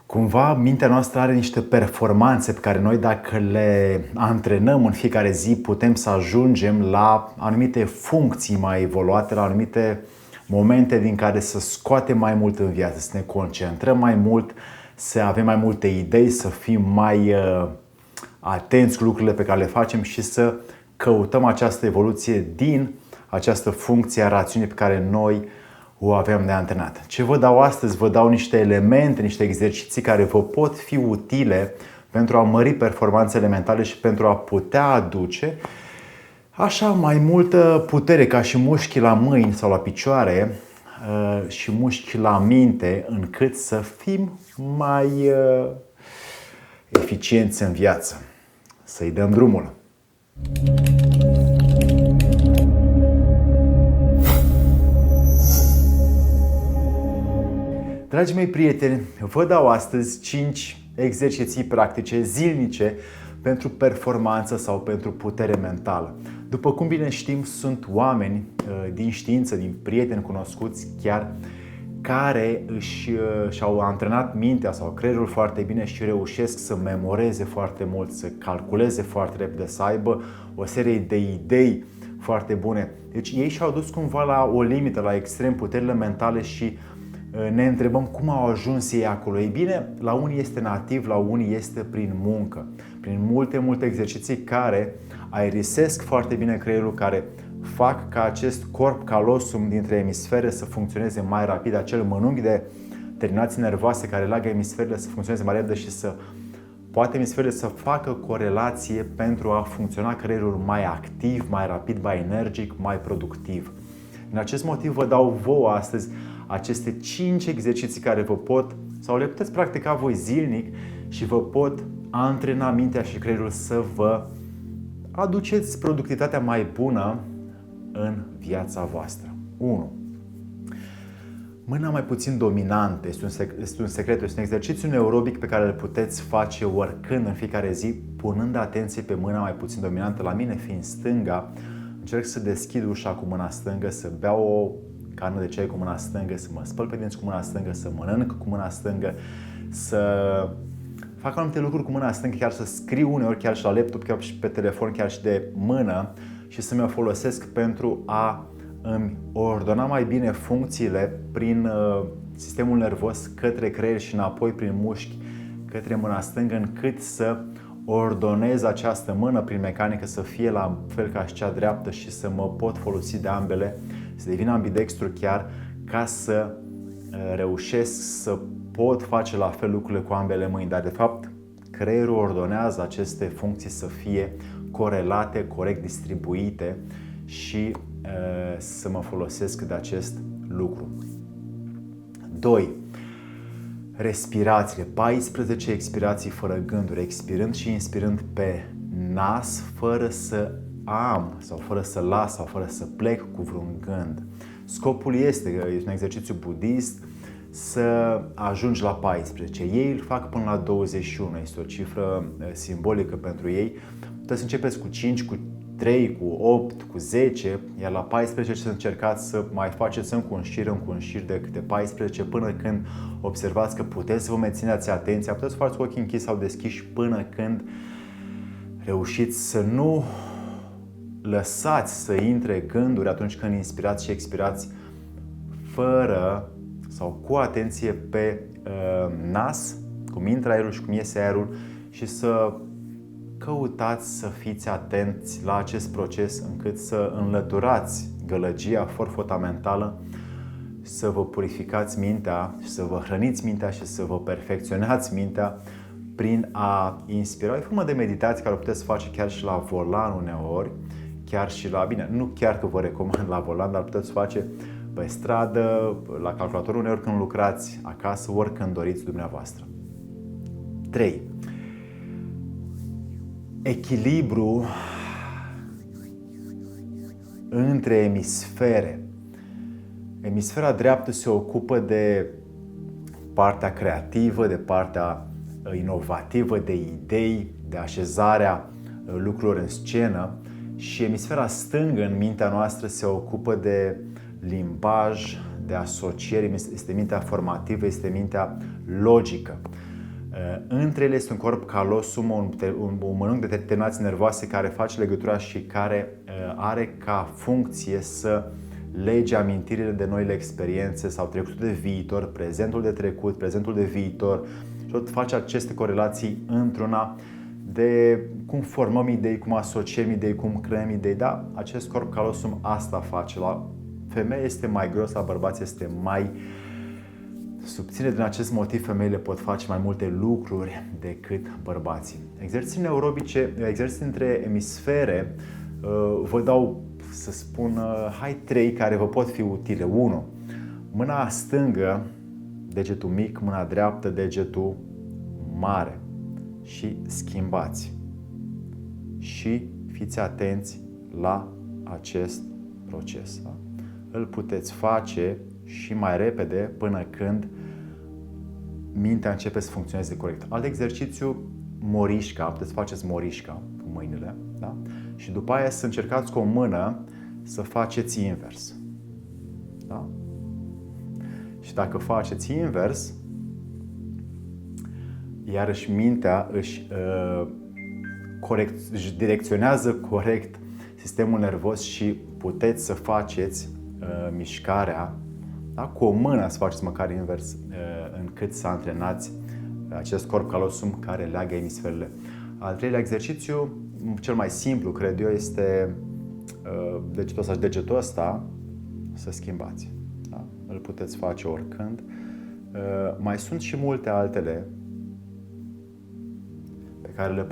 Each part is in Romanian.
Cumva mintea noastră are niște performanțe pe care noi, dacă le antrenăm în fiecare zi, putem să ajungem la anumite funcții mai evoluate, la anumite momente din care să scoatem mai mult în viață, să ne concentrăm mai mult, să avem mai multe idei, să fim mai atenți cu lucrurile pe care le facem și să căutăm această evoluție din această funcție a rațiunii pe care noi o avem de antrenat. Ce vă dau astăzi? Vă dau niște elemente, niște exerciții care vă pot fi utile pentru a mări performanțele mentale și pentru a putea aduce așa mai multă putere, ca și mușchi la mâini sau la picioare și mușchi la minte, încât să fim mai eficienți în viață. Să-i dăm drumul! Dragii mei prieteni, vă dau astăzi 5 exerciții practice zilnice pentru performanță sau pentru putere mentală. După cum bine știm, sunt oameni din știință, din prieteni cunoscuți chiar, care și-au antrenat mintea sau creierul foarte bine și reușesc să memoreze foarte mult, să calculeze foarte repede, să aibă o serie de idei foarte bune. Deci ei și-au dus cumva la o limită, la extrem, puterile mentale și ne întrebăm cum au ajuns ei acolo. Ei bine, la unii este nativ, la unii este prin muncă, prin multe exerciții care aerisesc foarte bine creierul, care fac ca acest corp calosum dintre emisfere să funcționeze mai rapid, acel mănunchi de terminații nervoase care leagă emisferele să funcționeze mai repede și să poate emisferele să facă corelație pentru a funcționa creierul mai activ, mai rapid, mai energic, mai productiv. Din acest motiv vă dau vouă astăzi aceste 5 exerciții care vă pot, sau le puteți practica voi zilnic și vă pot antrena mintea și creierul să vă aduceți productivitatea mai bună în viața voastră. 1. Mâna mai puțin dominantă este un secret, este un exercițiu neurobic pe care îl puteți face oricând în fiecare zi, punând atenție pe mâna mai puțin dominantă. La mine fiind stânga, încerc să deschid ușa cu mâna stângă, să beau o cană de ceai cu mâna stângă, să mă spăl pe dinți cu mâna stângă, să mănânc cu mâna stângă, să fac anumite lucruri cu mâna stângă, chiar să scriu uneori chiar și la laptop, chiar și pe telefon, chiar și de mână, și să mi-o folosesc pentru a îmi ordona mai bine funcțiile prin sistemul nervos către creier și înapoi prin mușchi către mâna stângă, încât să ordonez această mână prin mecanică să fie la fel ca și cea dreaptă și să mă pot folosi de ambele, să devin ambidextru chiar, ca să reușesc să pot face la fel lucrurile cu ambele mâini. Dar de fapt creierul ordonează aceste funcții să fie corelate, corect distribuite și să mă folosesc de acest lucru. 2. Respirațiile. 14 expirații fără gânduri, expirând și inspirând pe nas, fără să am sau fără să las sau fără să plec cu vreun gând. Scopul este un exercițiu budist să ajungi la 14. Ei îl fac până la 21. Este o cifră simbolică pentru ei. Puteți să începeți cu 5, cu 3, cu 8, cu 10, iar la 14 să încercați să mai faceți încă un șir de câte 14 până când observați că puteți să vă mențineți atenția, puteți să faceți cu ochii închiși sau deschiși până când reușiți să nu lăsați să intre gânduri atunci când inspirați și expirați fără sau cu atenție pe nas, cum intră aerul și cum iese aerul, și să căutați să fiți atenți la acest proces încât să înlăturați gălăgia, forfota mentală, să vă purificați mintea și să vă hrăniți mintea și să vă perfecționați mintea prin a inspira. E formă de meditație care o puteți face chiar și la volan uneori, chiar și la, bine, nu chiar că vă recomand la volan, dar puteți face pe stradă, la calculator uneori când lucrați acasă, oricând doriți dumneavoastră. 3. Echilibru între emisfere. Emisfera dreaptă se ocupă de partea creativă, de partea inovativă, de idei, de așezarea lucrurilor în scenă, și emisfera stângă în mintea noastră se ocupă de limbaj, de asocieri, este mintea formativă, este mintea logică. Între ele este un corp callosum, un mănânc de terminații nervoase care face legătura și care are ca funcție să lege amintirile de noile experiențe sau trecutul de viitor, prezentul de trecut, prezentul de viitor și tot face aceste corelații într-una de cum formăm idei, cum asociem idei, cum creăm idei. Da, acest corp callosum asta face. La femeie este mai gros, la bărbați este mai subțire. Din acest motiv, femeile pot face mai multe lucruri decât bărbații. Exercițiile aerobice, exerciții între emisfere, vă dau, să spun, 3 care vă pot fi utile. 1. Mâna stângă, degetul mic, mâna dreaptă, degetul mare. Și schimbați. Și fiți atenți la acest proces. Da? Îl puteți face și mai repede până când mintea începe să funcționeze corect. Alt exercițiu, morișca. Puteți faceți morișca cu mâinile. Da? Și după aia să încercați cu o mână să faceți invers. Da? Și dacă faceți invers, iarăși mintea își direcționează corect sistemul nervos și puteți să faceți mișcarea, da? Cu o mână să faceți măcar invers, încât să antrenați acest corp callosum care leagă emisferele. Al treilea exercițiu, cel mai simplu, cred eu, este degetul ăsta și degetul ăsta să schimbați. Da? Îl puteți face oricând. Mai sunt și multe altele pe care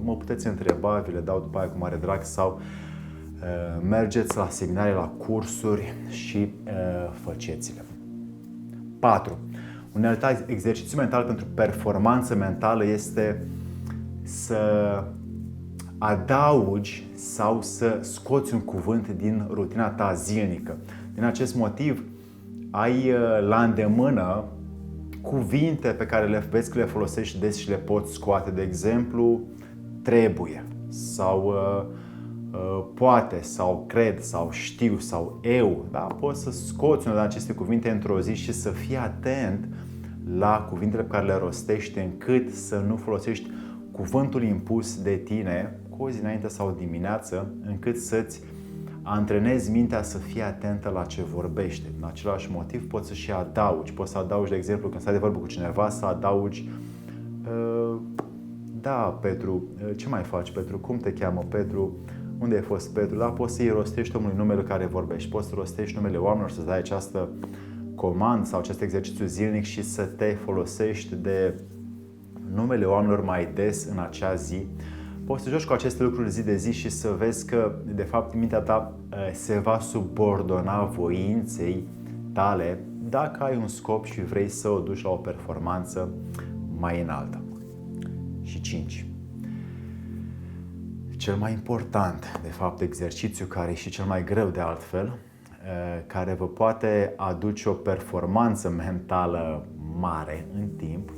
mă puteți întreba, vi le dau după aia cu mare drag sau mergeți la seminarii, la cursuri și faceți-le. 4. Un alt exercițiu mental pentru performanță mentală este să adaugi sau să scoți un cuvânt din rutina ta zilnică. Din acest motiv, ai la îndemână cuvinte pe care vezi că le folosești des și le poți scoate. De exemplu, trebuie sau poate sau cred sau știu sau eu. Da? Poți să scoți unul din aceste cuvinte într-o zi și să fii atent la cuvintele pe care le rostești, încât să nu folosești cuvântul impus de tine cu o zi înainte sau dimineață, încât să-ți antrenezi mintea să fie atentă la ce vorbește. În același motiv poți să și adaugi. Poți să adaugi, de exemplu, când stai de vorbă cu cineva, să adaugi da, Petru, ce mai faci, Petru? Cum te cheamă, Petru? Unde ai fost, Petru? Da, poți să-i rostești omului numele care vorbești. Poți să rostești numele oamenilor, să dai această comandă sau acest exercițiu zilnic și să te folosești de numele oamenilor mai des în acea zi. Poți să joci cu aceste lucruri zi de zi și să vezi că, de fapt, mintea ta se va subordona voinței tale dacă ai un scop și vrei să o duci la o performanță mai înaltă. Și 5. Cel mai important, de fapt, exercițiu care e și cel mai greu de altfel, care vă poate aduce o performanță mentală mare în timp,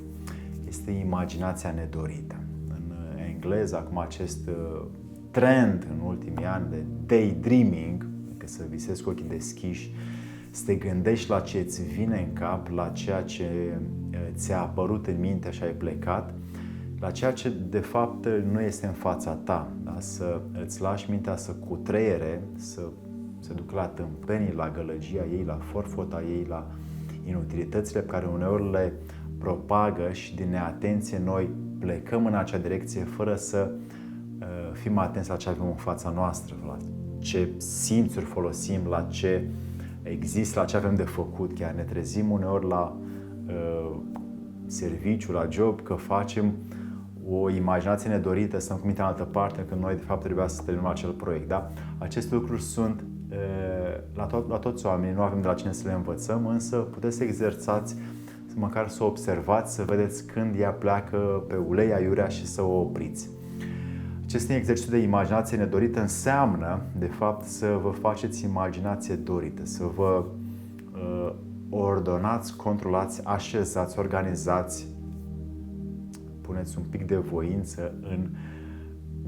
este imaginația nedorită. În engleză, acum acest trend în ultimii ani de daydreaming, că să visezi cu ochii deschiși, să te gândești la ce îți vine în cap, la ceea ce ți-a apărut în minte și ai plecat, la ceea ce de fapt nu este în fața ta. Da? Să îți lași mintea să cutreiere, să se ducă la tâmpenii, la gălăgia ei, la forfota ei, la inutilitățile pe care uneori le propagă și din neatenție noi plecăm în acea direcție fără să fim atenți la ce avem în fața noastră, la ce simțuri folosim, la ce există, la ce avem de făcut. Chiar ne trezim uneori la serviciu, la job, că facem o imaginație nedorită, stăm cu mintea în altă parte, când noi de fapt trebuia să terminăm acel proiect. Da? Aceste lucruri sunt la toți oamenii, nu avem de la cine să le învățăm, însă puteți să exersați, măcar să observați, să vedeți când ea pleacă pe ulei aiurea și să o opriți. Acest exercițiu de imaginație nedorită înseamnă, de fapt, să vă faceți imaginație dorită, să vă ordonați, controlați, așezați, organizați, puneți un pic de voință în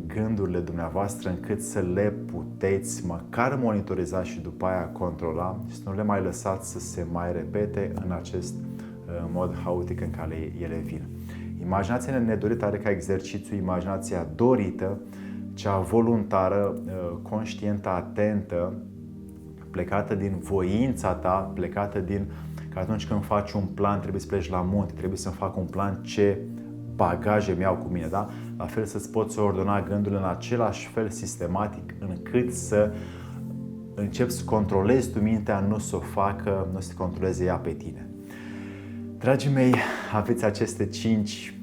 gândurile dumneavoastră încât să le puteți măcar monitoriza și după aia controla și să nu le mai lăsați să se mai repete în acest în mod haotic în care ele vin. Imaginația nedorită are ca exercițiu imaginația dorită, cea voluntară, conștientă, atentă, plecată din voința ta, plecată din că atunci când faci un plan trebuie să pleci la munte, trebuie să-mi fac un plan ce bagaje mi-au cu mine, da? La fel să-ți poți ordona gândurile în același fel sistematic încât să începi să controlezi tu mintea, nu să o facă, nu să te controleze ea pe tine. Dragii mei, aveți aceste 5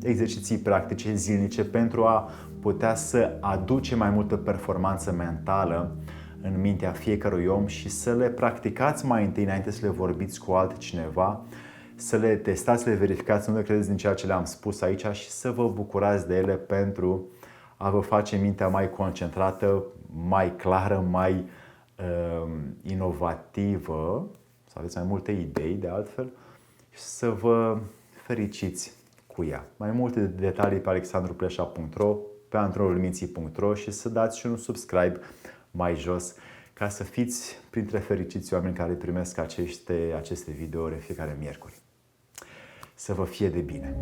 exerciții practice zilnice pentru a putea să aduce mai multă performanță mentală în mintea fiecărui om și să le practicați mai întâi înainte să le vorbiți cu altcineva, să le testați, să le verificați, nu le credeți din ceea ce le-am spus aici și să vă bucurați de ele pentru a vă face mintea mai concentrată, mai clară, mai inovativă, să aveți mai multe idei de altfel și să vă fericiți cu ea. Mai multe detalii pe alexandruplesa.ro, pe antrenorulminții.ro și să dați și un subscribe mai jos ca să fiți printre fericiți oameni care primesc aceste videouri fiecare miercuri. Să vă fie de bine!